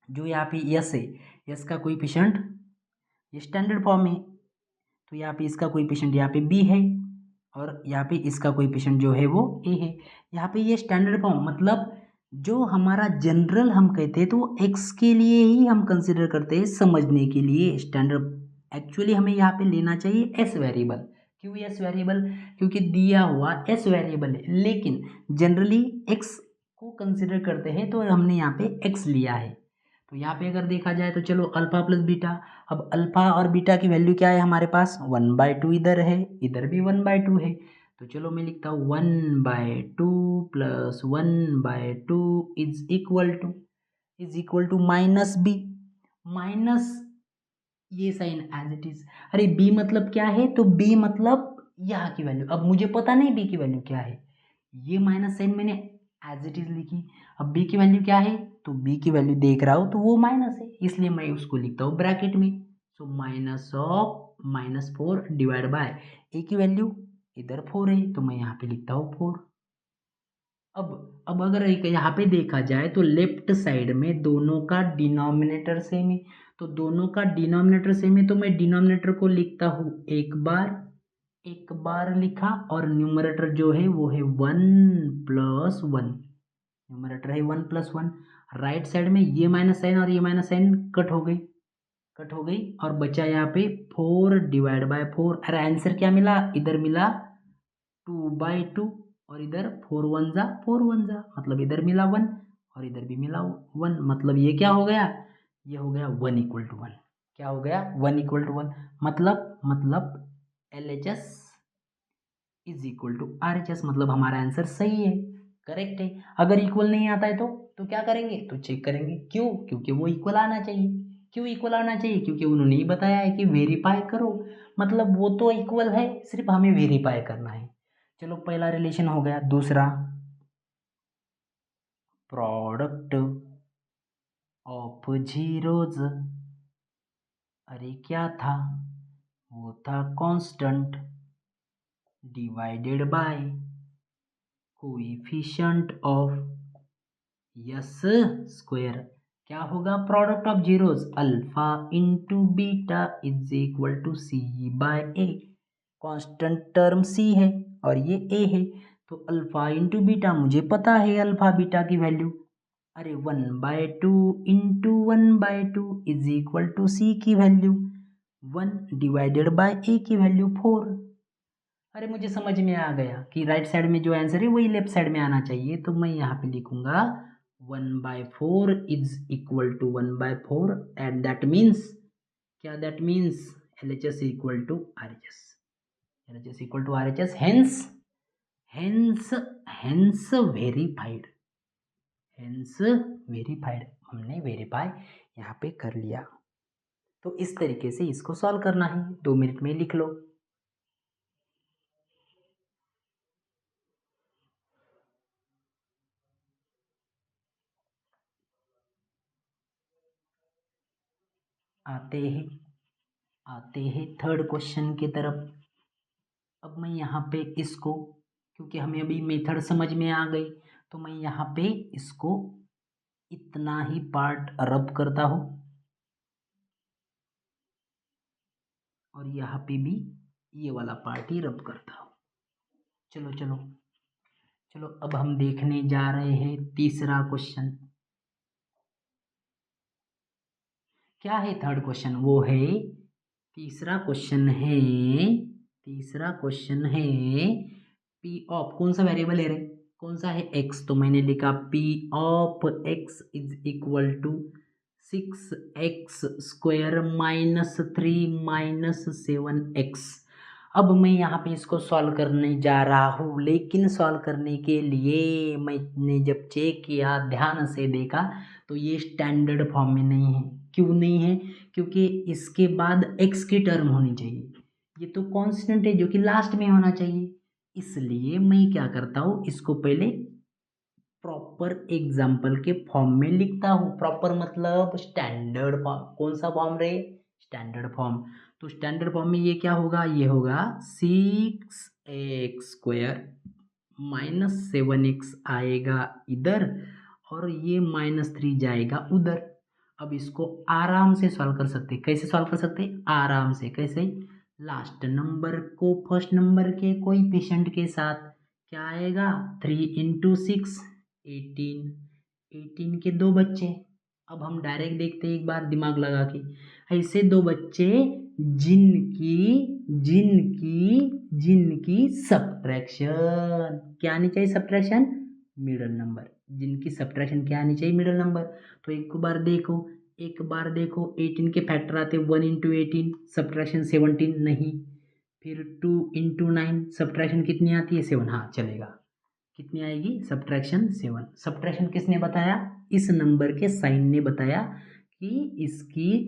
जो यहाँ पे यस है, यस का कोइफिशिएंट ये स्टैंडर्ड फॉर्म है, तो यहाँ पे इसका कोइफिशिएंट यहाँ पे बी है और यहाँ पे इसका कोइफिशिएंट जो है वो ए है। यहाँ पे ये स्टैंडर्ड फॉर्म मतलब जो हमारा जनरल हम कहते हैं तो एक्स के लिए ही हम कंसिडर करते हैं समझने के लिए स्टैंडर्ड। एक्चुअली हमें यहाँ पे लेना चाहिए एस वेरिएबल। क्यों एस वेरिएबल? क्योंकि दिया हुआ एस वेरिएबल है, लेकिन जनरली एक्स को कंसिडर करते हैं तो हमने यहाँ पे एक्स लिया है। तो यहाँ पे अगर देखा जाए तो चलो अल्फा प्लस बीटा। अब अल्फा और बीटा की वैल्यू क्या है हमारे पास? 1/2 इधर है, इधर भी 1/2 है। तो चलो मैं लिखता हूँ 1/2 plus 1/2 is equal to minus B. Minus ये साइन एज इट इज। अरे बी मतलब क्या है? तो बी मतलब यहाँ की वैल्यू। अब मुझे पता नहीं बी की वैल्यू क्या है, ये माइनस साइन मैंने एज इट इज लिखी। अब बी की वैल्यू क्या है? तो बी की वैल्यू देख रहा हूँ तो वो माइनस है, इसलिए मैं उसको लिखता हूँ ब्रैकेट में। So minus of -4 divide by A की वैल्यू इधर 4 है तो मैं यहाँ पे लिखता हूँ 4। अब अगर यहाँ पे देखा जाए तो लेफ्ट साइड में दोनों का डिनोमिनेटर सेम है, तो दोनों का डिनोमिनेटर सेम है तो मैं डिनोमिनेटर को लिखता हूँ एक बार लिखा, और न्यूमरेटर जो है वो है 1+1। न्यूमरेटर है 1+1। राइट साइड में ये माइनस साइन और ये माइनस साइन कट हो गई और बचा यहाँ पे 4 डिवाइड बाय 4। अरे आंसर क्या मिला? इधर मिला 2/2 और इधर 4 1 जा मतलब इधर मिला 1 और इधर भी मिला 1। मतलब ये क्या हो गया? ये हो गया 1=1। क्या हो गया? 1=1। मतलब LHS is equal to RHS। मतलब हमारा आंसर सही है, करेक्ट है। अगर इक्वल नहीं आता है तो क्या करेंगे? तो चेक करेंगे। क्यों? क्योंकि वो इक्वल आना चाहिए। क्यों इक्वल आना चाहिए? क्योंकि उन्होंने ही बताया है कि वेरीफाई करो, मतलब वो तो इक्वल है, सिर्फ हमें वेरीफाई करना है। चलो पहला रिलेशन हो गया। दूसरा, प्रोडक्ट ऑफ जीरोज। अरे क्या था? वो था constant divided by coefficient of x square. क्या होगा? Product of zeros alpha into beta is equal to C/A। Constant term C है और ये A है, तो अल्फा इंटू बीटा मुझे पता है अल्फा बीटा की वैल्यू। अरे 1/2 into 1/2 is equal to C की वैल्यू 1 डिवाइडेड बाय A की वैल्यू 4। अरे मुझे समझ में आ गया कि राइट साइड में जो आंसर है वही लेफ्ट साइड में आना चाहिए, तो मैं यहाँ पे लिखूंगा 1/4 is equal to 1/4 and that means क्या? That means LHS equal to RHS। LHS equal to RHS, hence verified. हमने वेरीफाई यहाँ पे कर लिया। तो इस तरीके से इसको सॉल्व करना है, 2 मिनट में लिख लो। आते हैं थर्ड क्वेश्चन की तरफ। अब मैं यहाँ पे इसको, क्योंकि हमें अभी मेथड समझ में आ गई, तो मैं यहाँ पे इसको इतना ही पार्ट रब करता हूँ और यहाँ पे भी ये वाला पार्ट ही रब करता हूँ। चलो चलो चलो, अब हम देखने जा रहे हैं तीसरा क्वेश्चन। क्या है थर्ड क्वेश्चन? वो है तीसरा क्वेश्चन है पी ऑफ, कौन सा वेरिएबल है रे? कौन सा है? एक्स। तो मैंने लिखा P of x is equal to 6x² -3 -7x। अब मैं यहाँ पे इसको सॉल्व करने जा रहा हूँ, लेकिन सॉल्व करने के लिए मैंने जब चेक किया, ध्यान से देखा, तो ये स्टैंडर्ड फॉर्म में नहीं है। क्यों नहीं है? क्योंकि इसके बाद x की टर्म होनी चाहिए। ये तो कांस्टेंट है जो कि लास्ट में होना चाहिए। इसलिए मैं क्या करता हूँ, इसको पहले प्रॉपर एग्जाम्पल के फॉर्म में लिखता हूँ। प्रॉपर मतलब स्टैंडर्ड फॉर्म। कौन सा फॉर्म रे? Standard form. तो स्टैंडर्ड फॉर्म में ये क्या होगा? ये होगा 6x² -7x आएगा इधर और ये -3 जाएगा उधर। अब इसको आराम से सॉल्व कर सकते। कैसे सॉल्व कर सकते? आराम से। कैसे? लास्ट नंबर को फर्स्ट नंबर के कोएफिशिएंट के साथ क्या आएगा? 3 × 6 18, 18 के 2 बच्चे। अब हम डायरेक्ट देखते हैं एक बार दिमाग लगा के, ऐसे 2 बच्चे जिनकी जिनकी जिनकी सब्ट्रैक्शन क्या आनी चाहिए, सब्ट्रैक्शन मिडल नंबर, जिनकी सब्ट्रैक्शन क्या आनी चाहिए, मिडल नंबर। तो एक बार देखो 18 के फैक्टर आते 1 इंटू 18 सब्ट्रैक्शन 17 नहीं, फिर 2 इंटू 9 सब्ट्रैक्शन कितनी आती है 7, हाँ चलेगा, कितनी आएगी सब्ट्रैक्शन 7। सब्ट्रैक्शन किसने बताया, इस नंबर के साइन ने बताया कि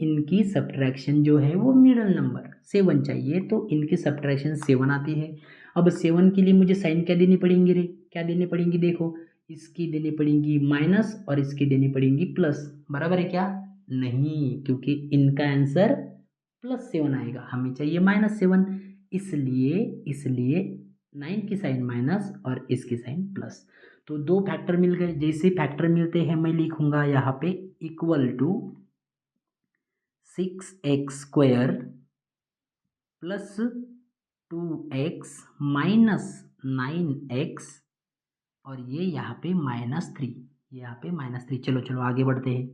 इनकी सब्ट्रैक्शन जो है वो मिडल नंबर 7 चाहिए, तो इनकी सब्ट्रैक्शन 7 आती है। अब 7 के लिए मुझे साइन क्या देनी पड़ेंगी रे, क्या देनी पड़ेंगी, देखो इसकी देनी पड़ेंगी माइनस और इसकी देनी पड़ेंगी प्लस, बराबर है क्या, नहीं, क्योंकि इनका आंसर +7 आएगा, हमें चाहिए -7, इसलिए 9 की साइन माइनस और इसकी साइन प्लस। तो 2 फैक्टर मिल गए, जैसे फैक्टर मिलते हैं मैं लिखूंगा यहाँ पे equal to 6x² plus 2x minus 9x और ये यहाँ पे -3, यहाँ पे -3। चलो आगे बढ़ते हैं।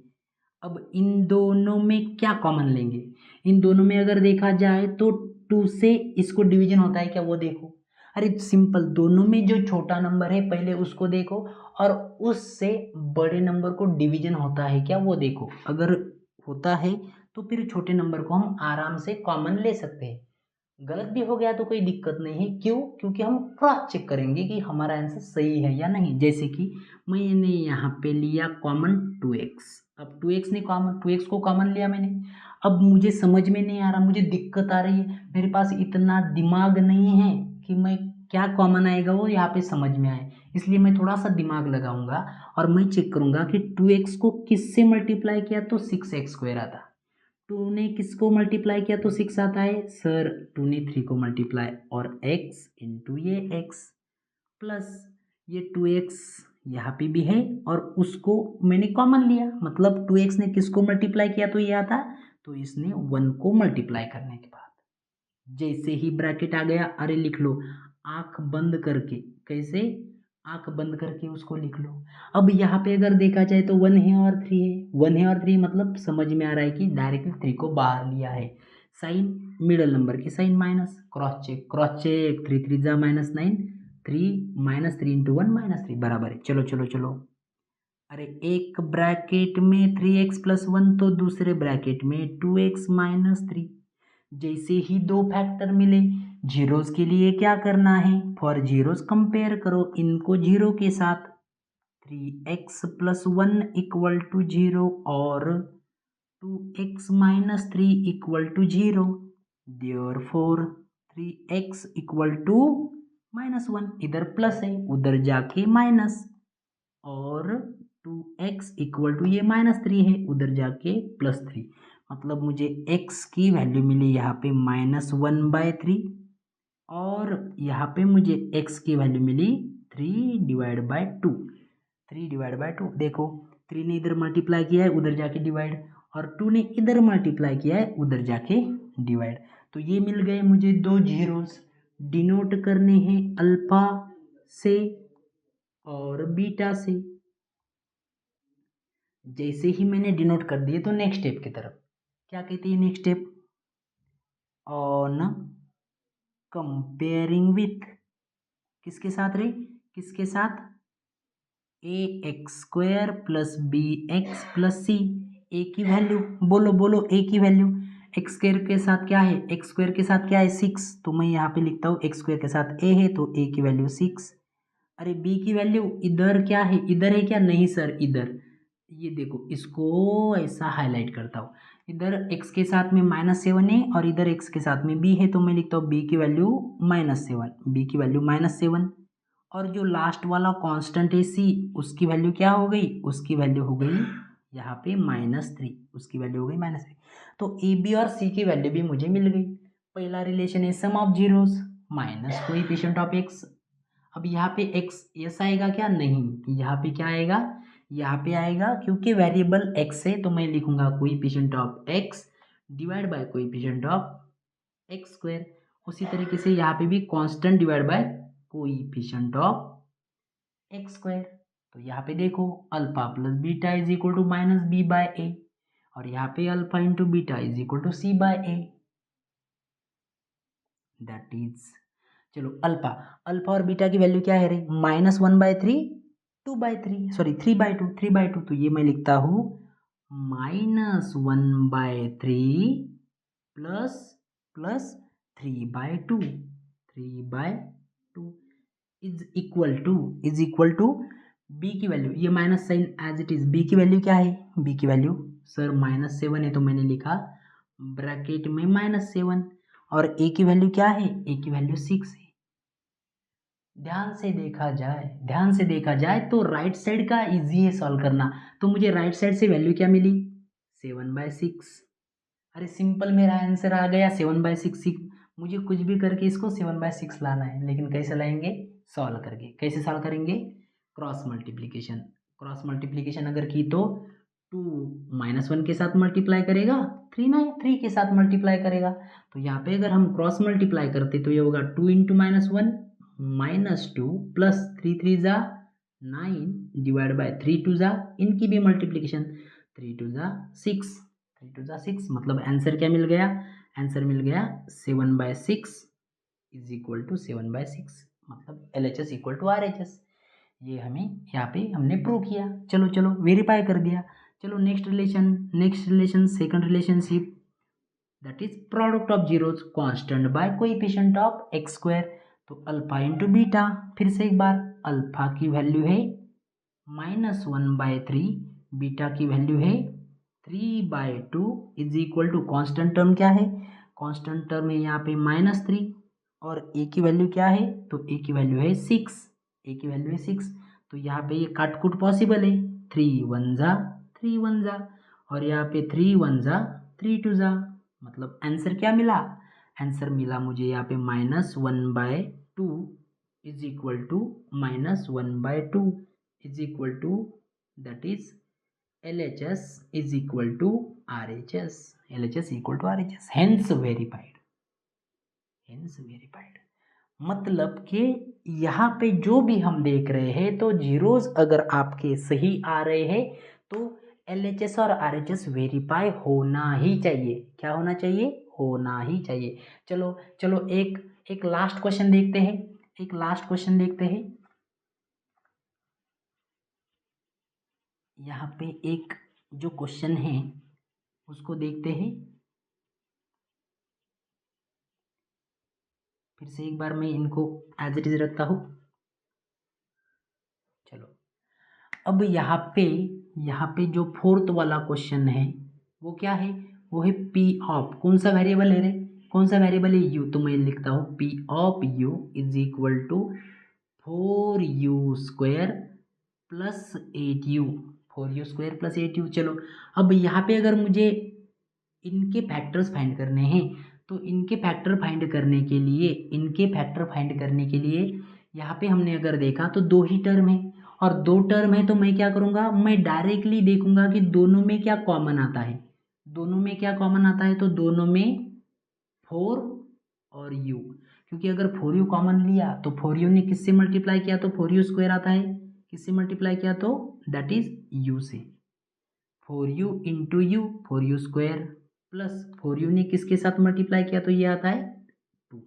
अब इन दोनों में क्या कॉमन लेंगे, इन दोनों में अगर देखा जाए तो 2 से इसको डिवीजन होता है क्या, वो देखो, अरे सिंपल, दोनों में जो छोटा नंबर है पहले उसको देखो और उससे बड़े नंबर को डिवीजन होता है क्या वो देखो, अगर होता है तो फिर छोटे नंबर को हम आराम से कॉमन ले सकते हैं। गलत भी हो गया तो कोई दिक्कत नहीं है, क्यों, क्योंकि हम क्रॉस चेक करेंगे कि हमारा आंसर सही है या नहीं। जैसे कि मैंने यहाँ पे लिया कॉमन 2x, अब 2x को कॉमन लिया मैंने, अब मुझे समझ में नहीं आ रहा, मुझे दिक्कत आ रही है, मेरे पास इतना दिमाग नहीं है कि मैं क्या कॉमन आएगा वो यहाँ पे समझ में आए, इसलिए मैं थोड़ा सा दिमाग लगाऊंगा और मैं चेक करूंगा कि 2x को किससे मल्टीप्लाई किया तो 6x² आता, 2 ने किसको मल्टीप्लाई किया तो 6 आता है सर, 2 ने 3 को मल्टीप्लाई और x इंटू ये x प्लस ये 2x यहाँ पे भी है और उसको मैंने कॉमन लिया, मतलब 2x ने किसको मल्टीप्लाई किया तो ये आता, तो इसने 1 को मल्टीप्लाई करने के बाद जैसे ही ब्रैकेट आ गया, अरे लिख लो आंख बंद करके, कैसे, आंख बंद करके उसको लिख लो। अब यहाँ पे अगर देखा जाए तो 1 है और 3 है, 1 है और 3 मतलब समझ में आ रहा है कि डायरेक्टली 3 को बाहर लिया है, साइन मिडल नंबर की साइन माइनस, क्रॉस चेक 3 3 जा -9, 3 -3 इंटू 1 -3 बराबर है। चलो अरे एक ब्रैकेट में 3x + 1 तो दूसरे ब्रैकेट में 2x - 3, जैसे ही 2 फैक्टर मिले जीरोस के लिए क्या करना है, फॉर जीरोस कंपेयर करो इनको जीरो के साथ, 3x + 1 = 0 और 2x - 3 = 0, देयरफॉर 3x = -1, इधर प्लस है उधर जाके माइनस, और 2x = ये -3 है उधर जाके +3, मतलब मुझे x की वैल्यू मिली यहाँ पे -1/3 और यहाँ पे मुझे x की वैल्यू मिली 3/2, 3/2। देखो 3 ने इधर मल्टीप्लाई किया है उधर जाके डिवाइड और 2 ने इधर मल्टीप्लाई किया है उधर जाके डिवाइड, तो ये मिल गए मुझे 2 जीरोस, डिनोट करने हैं अल्फा से और बीटा से। जैसे ही मैंने डिनोट कर दिए तो नेक्स्ट स्टेप की तरफ, क्या कहते हैं next step, on comparing with, किसके साथ रे, किसके साथ, ax² + bx + c, ए की वैल्यू बोलो ए की वैल्यू, x² के साथ क्या है, x² के साथ क्या है 6, तो मैं यहाँ पे लिखता हूँ x² के साथ a है तो a की वैल्यू 6, अरे b की वैल्यू इधर क्या है, इधर है क्या, नहीं सर इधर, ये देखो इसको ऐसा हाईलाइट करता हूँ, इधर x के साथ में -7 है और इधर x के साथ में b है, तो मैं लिखता हूँ b की वैल्यू -7, b की वैल्यू -7, और जो लास्ट वाला कांस्टेंट है c उसकी वैल्यू क्या हो गई, उसकी वैल्यू हो गई यहाँ पे -3, उसकी वैल्यू हो गई -3, तो ए बी और सी की वैल्यू भी मुझे मिल गई। पहला रिलेशन है sum of zeros minus coefficient of X, अब यहाँ पे एक्स एस आएगा क्या, नहीं, यहाँ पे क्या आएगा, यहाँ पे आएगा क्योंकि वेरिएबल एक्स है तो मैं लिखूंगा coefficient of X divide by coefficient of x², उसी तरीके से यहाँ पे भी constant divide by coefficient of x², तो यहाँ पे देखो alpha plus beta is equal to minus B by A, और यहाँ पे alpha into beta is equal to C by A, that is, चलो अल्फा अल्फा और बीटा की वैल्यू क्या है रे, -1/3, 2/3, सॉरी 3/2, 3/2, तो ये मैं लिखता हूँ -1/3 plus plus 3/2, 3/2 is equal to B की वैल्यू, ये minus sign as it is, B की वैल्यू क्या है, बी की वैल्यू सर -7 है तो मैंने लिखा ब्रैकेट में -7, और ए की वैल्यू क्या है, ए की वैल्यू 6 है। ध्यान से देखा जाए तो राइट साइड का इजी है सॉल्व करना, तो मुझे राइट साइड से वैल्यू क्या मिली, 7/6। अरे सिंपल मेरा आंसर आ गया 7/6। मुझे कुछ भी करके इसको 7/6 लाना है, लेकिन कैसे लाएंगे, सॉल्व करके। कैसे सॉल्व करेंगे, क्रॉस मल्टीप्लीकेशन। क्रॉस मल्टीप्लीकेशन अगर की तो 2 -1 के साथ मल्टीप्लाई करेगा, 3 के साथ मल्टीप्लाई करेगा, तो यहाँ पे अगर हम क्रॉस मल्टीप्लाई करते तो ये होगा 2 इंटू -1 -2 प्लस 3 3 जा 9 डिवाइड बाय 3 2 जा, इनकी भी मल्टीप्लीकेशन 3 2 जा 6, 3 2 जा 6, मतलब आंसर क्या मिल गया, आंसर मिल गया 7/6 इज इक्वल टू 7/6, मतलब LHS इक्वल टू RHS। ये हमें यहाँ पे हमने प्रूव किया, चलो चलो वेरीफाई कर दिया। चलो next relation second relationship, that is product of zeros constant by coefficient of x square. तो अल्फा इंटू बीटा, फिर से एक बार, अल्फा की वैल्यू है -1/3, बीटा की वैल्यू है 3/2 is equal to, constant term क्या है, कांस्टेंट टर्म है यहाँ पे -3, और ए की वैल्यू क्या है, तो ए की वैल्यू है 6, ए की वैल्यू है 6, तो यहाँ पे ये काटकुट पॉसिबल है, 3 1 जा 3 1 जा, और यहाँ पे 3 1 जा 3 2 जा, मतलब आंसर क्या मिला, आंसर मिला मुझे यहाँ पे -1/2 is equal to -1/2 is equal to, that is LHS is equal to RHS, LHS equal to RHS, hence verified, hence verified. मतलब कि यहाँ पे जो भी हम देख रहे हैं, तो जीरोस अगर आपके सही आ रहे हैं तो LHS और RHS वेरीफाई होना ही चाहिए। क्या होना चाहिए, होना ही चाहिए। चलो चलो एक लास्ट क्वेश्चन देखते हैं, एक लास्ट क्वेश्चन देखते हैं। यहाँ पे एक जो क्वेश्चन है उसको देखते हैं, फिर से एक बार मैं इनको एज इट इज रखता हूँ। चलो अब यहाँ पे जो फोर्थ वाला क्वेश्चन है वो क्या है, वो है पी ऑफ, कौन सा वेरिएबल है रे, कौन सा वेरिएबल है, यू, तो मैं लिखता हूँ P of u is equal to 4u² plus 8u, 4u² plus 8u। चलो अब यहाँ पे अगर मुझे इनके फैक्टर्स फाइंड करने हैं, तो इनके फैक्टर फाइंड करने के लिए, यहाँ पे हमने अगर देखा तो दो ही टर्म है, और दो टर्म है तो मैं क्या करूँगा, मैं डायरेक्टली देखूंगा कि दोनों में क्या कॉमन आता है, दोनों में क्या कॉमन आता है, तो दोनों में 4 और u, क्योंकि अगर 4u कॉमन लिया तो 4u ने किससे मल्टीप्लाई किया तो 4u² आता है, किससे मल्टीप्लाई किया तो दैट इज u से, 4u into you 4u² plus 4u ने किसके साथ मल्टीप्लाई किया तो ये आता है 2,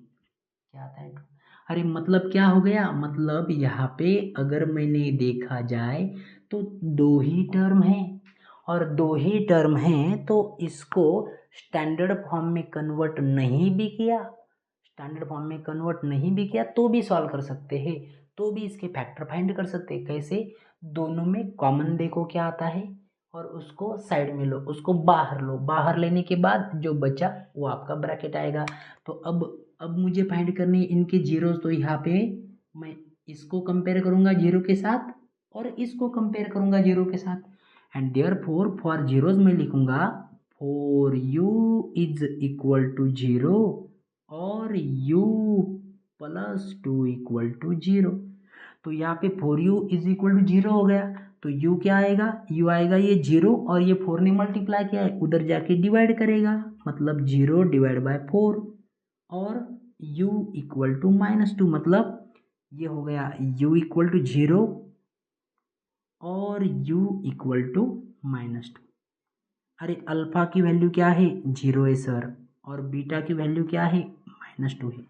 क्या आता है 2। अरे मतलब क्या हो गया, मतलब यहाँ पे अगर मैंने देखा जाए तो दो ही टर्म है, और दो ही टर्म है तो इसको स्टैंडर्ड फॉर्म में कन्वर्ट नहीं भी किया, स्टैंडर्ड फॉर्म में कन्वर्ट नहीं भी किया तो भी सॉल्व कर सकते हैं, तो भी इसके फैक्टर फाइंड कर सकते हैं। कैसे, दोनों में कॉमन देखो क्या आता है और उसको साइड में लो, उसको बाहर लो, बाहर लेने के बाद जो बचा वो आपका ब्रैकेट आएगा। तो अब मुझे फाइंड करनी इनके जीरो, तो यहाँ पे मैं इसको कंपेयर करूँगा जीरो के साथ और इसको कंपेयर करूँगा जीरो के साथ, एंड देयरफॉर फॉर जीरोज मैं लिखूँगा 4u इज इक्वल टू 0 और u प्लस 2 इक्वल टू 0। तो यहाँ पे 4u इज इक्वल टू 0 हो गया, तो u क्या आएगा, u आएगा ये 0, और ये 4 ने मल्टीप्लाई किया है उधर जाके डिवाइड करेगा, मतलब 0 डिवाइड बाय 4, और u इक्वल टू -2, मतलब ये हो गया u इक्वल टू 0 और u इक्वल टू -2। अरे अल्फ़ा की वैल्यू क्या है 0 है सर, और बीटा की वैल्यू क्या है -2 है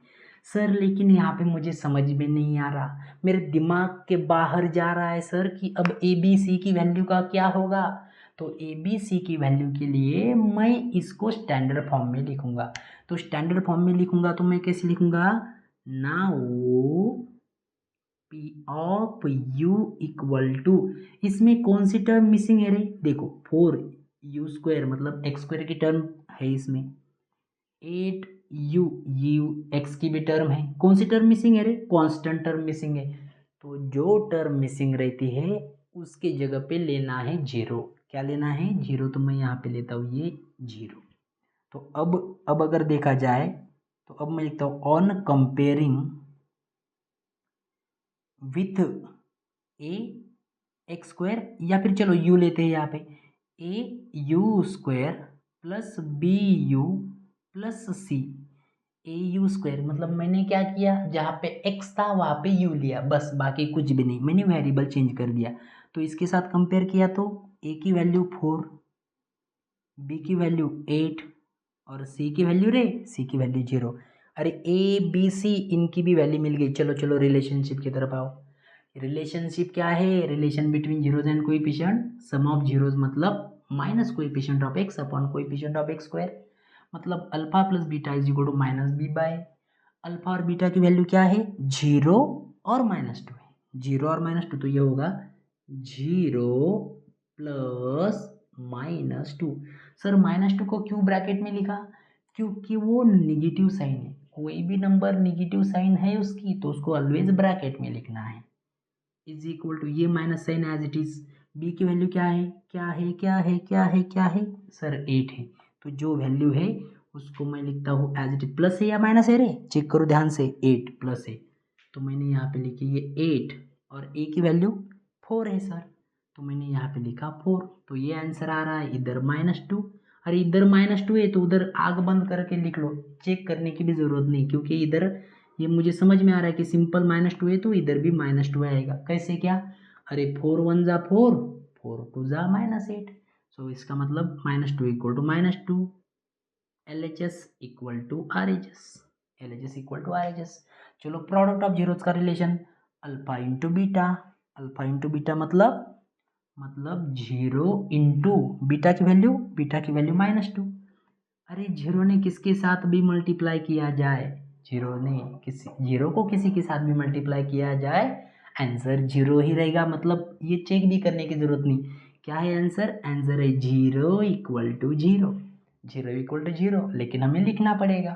सर। लेकिन यहाँ पे मुझे समझ में नहीं आ रहा, मेरे दिमाग के बाहर जा रहा है सर कि अब ए बी सी की वैल्यू का क्या होगा। तो ए बी सी की वैल्यू के लिए मैं इसको स्टैंडर्ड फॉर्म में लिखूंगा। तो स्टैंडर्ड फॉर्म में लिखूंगा तो मैं कैसे लिखूंगा, now P of u equal to, इसमें कौन सी टर्म मिसिंग है रे, देखो 4u² मतलब x² की टर्म है इसमें, 8u यू एक्स की भी टर्म है, कौन सी टर्म मिसिंग है रे, कांस्टेंट टर्म मिसिंग है। तो जो टर्म मिसिंग रहती है उसके जगह पे लेना है 0। क्या लेना है 0, तो मैं यहाँ पे लेता हूँ ये 0। तो अब अगर देखा जाए तो अब मैं लिखता हूँ on comparing with A x² या फिर चलो u लेते हैं यहाँ पे, au² plus bu plus c। au² मतलब मैंने क्या किया, जहाँ पे x था वहाँ पे u लिया, बस बाकी कुछ भी नहीं, मैंने वेरिएबल चेंज कर दिया। तो इसके साथ कंपेयर किया तो a की वैल्यू 4, b की वैल्यू 8 और c की वैल्यू c की वैल्यू 0। अरे a b c इनकी भी वैल्यू मिल गई। चलो चलो रिलेशनशिप की तरफ आओ। रिलेशनशिप क्या है, relation between zeros and coefficient, sum of zeros मतलब minus coefficient of x upon coefficient of x², मतलब alpha plus beta is equal to -b by, alpha और बीटा की वैल्यू क्या है 0 और -2 है, 0 और -2, तो ये होगा 0 प्लस -2। सर -2 को क्यों ब्रैकेट में लिखा, क्योंकि वो निगेटिव साइन है, कोई भी नंबर निगेटिव साइन है उसकी तो उसको ऑलवेज ब्रैकेट में लिखना है। इज इक्वल टू ये minus sign as it is, B की वैल्यू क्या है क्या है क्या है क्या है क्या है सर 8 है। तो जो वैल्यू है उसको मैं लिखता हूँ एज इट इज, प्लस है या माइनस है रे, चेक करो ध्यान से, 8 प्लस है, तो मैंने यहाँ पे लिखी ये 8 और ए की वैल्यू 4 है सर, तो मैंने यहाँ पे लिखा 4। तो ये आंसर आ रहा है इधर -2, अरे इधर -2 है तो उधर आग बंद करके लिख लो, चेक करने की भी ज़रूरत नहीं, क्योंकि इधर ये मुझे समझ में आ रहा है कि सिंपल -2 है तो इधर भी -2 आएगा। कैसे क्या, अरे 4 1 जा 4, 4 2 जा -8, सो इसका मतलब -2 equal to -2, LHS equal to RHS, LHS equal to RHS। चलो प्रोडक्ट ऑफ जीरोज का relation, alpha into beta, alpha into beta मतलब 0 इंटू बीटा की वैल्यू -2। अरे जीरो ने किसके साथ भी मल्टीप्लाई किया जाए, जीरो को किसी के साथ भी मल्टीप्लाई किया जाए आंसर जीरो ही रहेगा, मतलब ये चेक भी करने की जरूरत नहीं। क्या है आंसर, आंसर है 0 इक्वल टू 0, 0 इक्वल टू 0, लेकिन हमें लिखना पड़ेगा,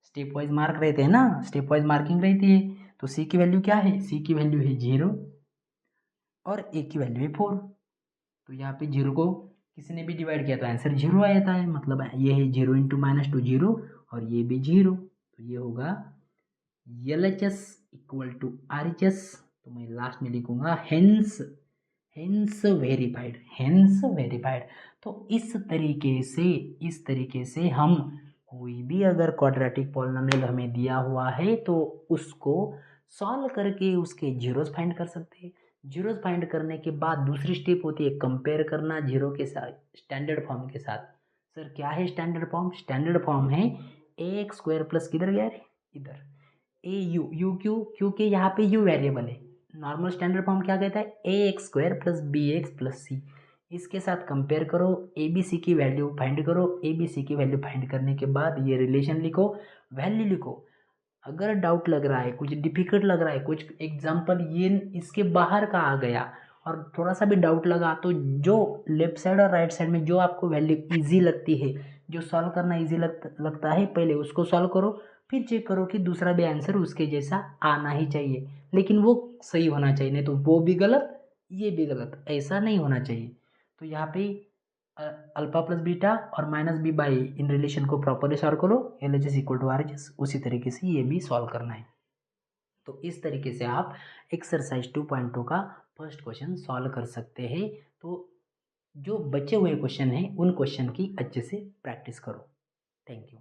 स्टेप वाइज मार्क रहते हैं ना, स्टेप वाइज मार्किंग रहती है। तो सी की वैल्यू क्या है, सी की वैल्यू है 0 और ए की वैल्यू है 4। तो यहाँ पे 0 को किसी ने भी डिवाइड किया तो आंसर 0 आ जाता है, मतलब ये है 0 इंटू -2 0 और ये भी 0, तो ये होगा LHS इक्वल टू RHS। तो मैं लास्ट में लिखूंगा हेंस वेरीफाइड। तो इस तरीके से हम कोई भी अगर क्वाड्रेटिक पॉलिनोमियल हमें दिया हुआ है तो उसको सॉल्व करके उसके जीरोस फाइंड कर सकते हैं। जीरोस फाइंड करने के बाद दूसरी स्टेप होती है कंपेयर करना जीरो के साथ स्टैंडर्ड फॉर्म के साथ। सर क्या है स्टैंडर्ड फॉर्म, स्टैंडर्ड फॉर्म है ax² प्लस किधर गया रे, इधर ए यू क्योंकि यहाँ पे यू वेरिएबल है। नॉर्मल स्टैंडर्ड फॉर्म क्या कहता है ax² plus bx plus c। इसके साथ कंपेयर करो, ए बी सी की वैल्यू फाइंड करो, ए बी सी की वैल्यू फाइंड करने के बाद ये रिलेशन लिखो, वैल्यू लिखो। अगर डाउट लग रहा है, कुछ डिफिकल्ट लग रहा है, कुछ एग्जाम्पल ये इसके बाहर का आ गया और थोड़ा सा भी डाउट लगा, तो जो लेफ्ट साइड और राइट साइड में जो आपको वैल्यू इजी लगती है, जो सॉल्व करना इजी लगता है, पहले उसको सॉल्व करो, फिर चेक करो कि दूसरा भी आंसर उसके जैसा आना ही चाहिए, लेकिन वो सही होना चाहिए, नहीं तो वो भी गलत ये भी गलत, ऐसा नहीं होना चाहिए। तो यहाँ पे अल्फा प्लस बीटा और -b बाई इन रिलेशन को प्रॉपरली सॉल्व करो, LHS इक्वल टू RHS, उसी तरीके से ये भी सॉल्व करना है। तो इस तरीके से आप एक्सरसाइज 2.2 का फर्स्ट क्वेश्चन सॉल्व कर सकते हैं। तो जो बचे हुए क्वेश्चन हैं उन क्वेश्चन की अच्छे से प्रैक्टिस करो। Thank you.